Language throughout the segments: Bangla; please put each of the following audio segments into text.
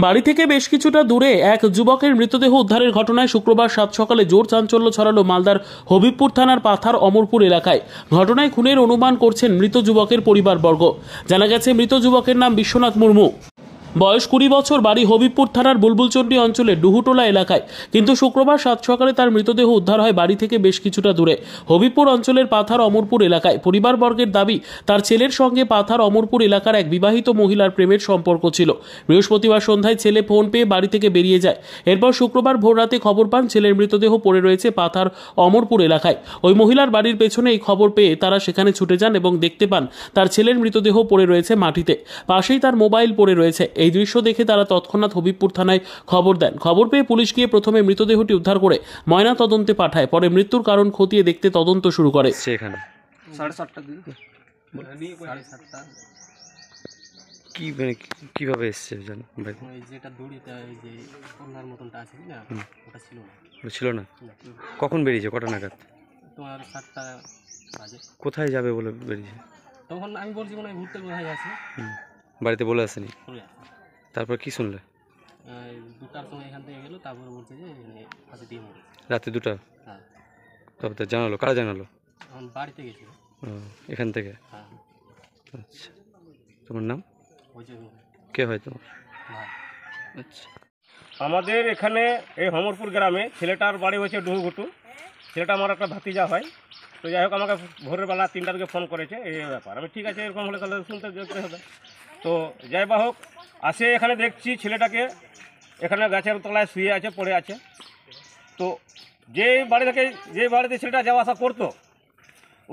বাড়ি থেকে বেশ কিছুটা দূরে এক যুবকের মৃতদেহ উদ্ধারের ঘটনায় শুক্রবার সাত সকালে জোর চাঞ্চল্য ছড়ালো মালদার হবিবপুর থানার পাথার অমরপুর এলাকায়। ঘটনায় খুনের অনুমান করছেন মৃত যুবকের পরিবারবর্গ। জানা গেছে, মৃত যুবকের নাম বিশ্বনাথ মুর্মু, বয়স 20 বছর, বাড়ি হবিবপুর থানার বুলবুলচন্ডী অঞ্চলের ডুহুটোলা এলাকায়। কিন্তু শুক্রবার সাত সকালে তার মৃতদেহ উদ্ধার হয় বাড়ি থেকে বেশ কিছুটা দূরে, হবিবপুর অঞ্চলের পাথার অমরপুর এলাকায়। পরিবারবর্গের দাবি, তার ছেলের সঙ্গে পাথার অমরপুর এলাকার এক বিবাহিত মহিলার প্রেমের সম্পর্ক ছিল। বৃহস্পতিবার সন্ধ্যায় ছেলে ফোন পেয়ে বাড়ি থেকে বেরিয়ে যায়। এরপর শুক্রবার ভোররাতে খবর পান ছেলের মৃতদেহ পড়ে রয়েছে পাথার অমরপুর এলাকায়। ওই মহিলার বাড়ির পেছনে এই খবর পেয়ে তারা সেখানে ছুটে যান এবং দেখতে পান তার ছেলের মৃতদেহ পড়ে রয়েছে মাটিতে, পাশেই তার মোবাইল পড়ে রয়েছে। এই দৃশ্য দেখে তারা তৎক্ষণাৎ হবিবপুর থানায় খবর দেন। খবর পেয়ে পুলিশ গিয়ে প্রথমে মৃতদেহটি উদ্ধার করে ময়না তদন্তে পাঠায়, পরে মৃত্যুর কারণ খতিয়ে দেখতে তদন্ত শুরু করে। সেখানে 7:30 কিভাবে এসছে জানো? যেটা দড়িতে যে কন্যার মতনটা আছে না, ওটা ছিল না। ছিল না? কখন বেরিয়েছে? কটা নাগাদ? তোমার 7টা বাজে। কোথায় যাবে বলে বেরিয়েছে? তখন আমি বলছি মনে হয় ঘুরতে কোথায় আছে। বাড়িতে বলে আসেনি? তারপর কি শুনলে? 2টার সময় এখান থেকে গেলো, তারপরে বলছে যে ফাঁসি দিয়ে মরে। রাতে 2টা? হ্যাঁ। তবে তো জানালো? কারা জানালো? এখন বাড়িতে গেছিল। এখান থেকে? হ্যাঁ। আচ্ছা, তোমার নাম? ওই যে কে হয় তোমার? ভাই। আচ্ছা, আমাদের এখানে এই হমরপুর গ্রামে ছেলেটার বাড়ি হচ্ছে ডুহুঘুটু। ছেলেটা আমার একটা ভাতিজা হয়। তো যাই হোক, আমাকে ভোরের বেলা 3টার দিকে ফোন করেছে এই ব্যাপার। আমি ঠিক আছে, এরকম হলে তাহলে শুনতে যেতে হবে। তো যাই বা হোক, আসে এখানে দেখছি ছেলেটাকে এখানে গাছের তলায় শুয়ে আছে, পড়ে আছে। তো যে বাড়িতে ছেলেটা যাওয়া আসা করতো,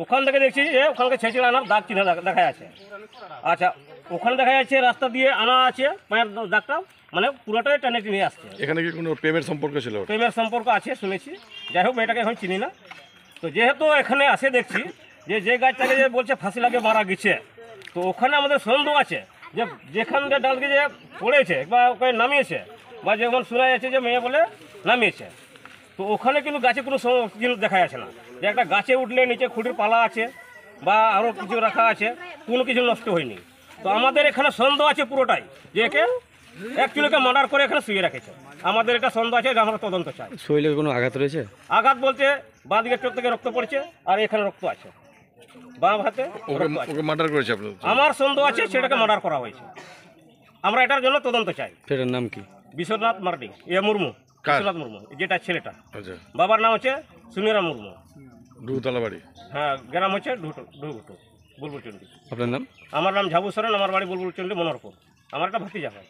ওখান থেকে দেখছি যে ওখানকে ছেঁচড়ে আনার দাগ চিহ্ন দেখা যাচ্ছে। আচ্ছা, ওখানে দেখা যাচ্ছে রাস্তা দিয়ে আনা আছে পায়ের দাগটা, মানে পুরোটাই টেনে আসছে। এখানে কি কোনো প্রেমের সম্পর্ক ছিল? প্রেমের সম্পর্ক আছে শুনেছি। যাই হোক, মেয়েটাকে এখন চিনি না। তো যেহেতু এখানে আসে দেখছি যে গাছটাকে যে বলছে ফাঁসি লাগে মারা গেছে, তো ওখানে আমাদের সন্দেহ আছে যে যেখান দিয়ে ডালকে যে পড়েছে বা ওকে নামিয়েছে, বা যখন শোনা যাচ্ছে যে মেয়ে বলে নামিয়েছে, তো ওখানে কিন্তু গাছে কোনো জিনিস দেখা যাচ্ছে না। যে একটা গাছে উঠলে নিচে খুঁটির পালা আছে বা আরও কিছু রাখা আছে, কোনো কিছু নষ্ট হয়নি। তো আমাদের এখানে সন্দেহ আছে পুরোটাই যে একে অ্যাকচুয়ালিকে মার্ডার করে এখানে শুয়ে রেখেছে। আমাদের এটা সন্দেহ আছে, আমরা তদন্ত চাই। শরীরে কোনো আঘাত রয়েছে? আঘাত বলতে বাঁ দিকের চোখ থেকে রক্ত পড়ছে, আর এখানে রক্ত আছে, বাঁ হাতে রক্ত আছে। ওকে মার্ডার করেছে আপনার? আমার সন্দেহ আছে সেটাকে মার্ডার করা হয়েছে। আমরা এটার জন্য তদন্ত চাই। সেটার নাম কি? বিশ্বনাথ মার্ডি, মুর্মু, বিশ্বনাথ মুর্মু, যেটা ছেলেটা। আচ্ছা, বাবার নাম হচ্ছে সুনিরাম মুর্মু। ডুহুতলা বাড়ি? হ্যাঁ, গ্রাম হচ্ছে ডুহুঘুটু, বুলবুলচন্ডী। আপনার নাম? আমার নাম ঝাবু সরেন, আমার বাড়ি বুলবুলচন্ডী, মনোহরপুর। আমার একটা ভাতিজা হয়।